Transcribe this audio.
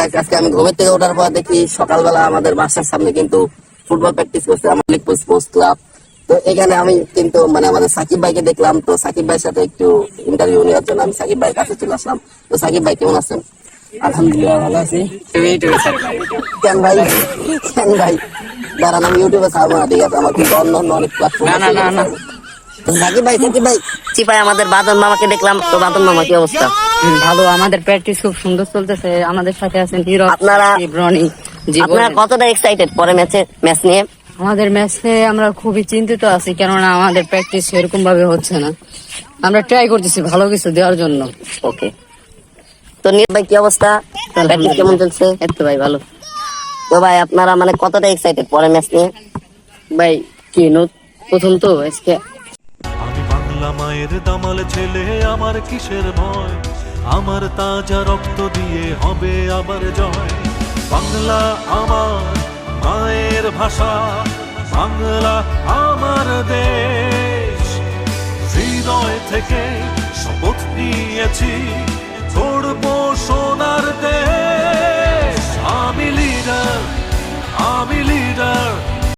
Guys আজকে আমি ঘুমের থেকে ওঠার পর দেখি সকালবেলা আমাদের বাসার সামনে কিন্তু ফুটবল প্র্যাকটিস করছে আমাদের লিখপুর স্পোর্টস ক্লাব। তো এখানে আমি কিন্তু মানে আমাদের সাকিব ভাইকে দেখলাম, তো সাকিব ভাইয়ের সাথে একটু ইন্টারভিউ নেওয়ার জন্য আমি সাকিব ভাইয়ের কাছে চলে আসলাম। তো সাকিব ভাই কেমন আছেন? আলহামদুলিল্লাহ ভালো আছি। কেন ভাই কেন ভাই দাঁড়ান, আমি ইউটিউবে ছাড়বো না, ঠিক আছে? আমার কিন্তু অন্য অন্য অনেক প্ল্যাটফর্ম। না। সাকিব ভাই চিপাই আমাদের বাদন মামাকে দেখলাম। তো বাদন মামা কি অবস্থা? ভালো, আমাদের প্র্যাকটিস খুব সুন্দর চলতেছে। আমাদের সাথে আছেন হিরো, আপনারা রনি। আপনারা কতটা এক্সাইটেড পরে ম্যাচ নিয়ে? আমাদের ম্যাচে আমরা খুবই চিন্তিত আছি, কেননা আমাদের প্র্যাকটিস সেরকম ভাবে হচ্ছে না। আমরা ট্রাই করতেছি ভালো কিছু দেওয়ার জন্য। ওকে, তো নিয়ে ভাই কি অবস্থা? প্র্যাকটিস কেমন চলছে? এই তো ভাই ভালো। তো ভাই আপনারা মানে কতটা এক্সাইটেড পরে ম্যাচ নিয়ে? ভাই কি প্রথম তো আজকে। আমি বাংলা মায়ের দামাল ছেলে, আমার কিসের ভয়? আমার তাজা রক্ত দিয়ে হবে আবার জয়। বাংলা আমার মায়ের ভাষা, বাংলা আমার দেশ। হৃদয় থেকে শপথ নিয়েছি, গড়বো সোনার দেশ। আমি লিডার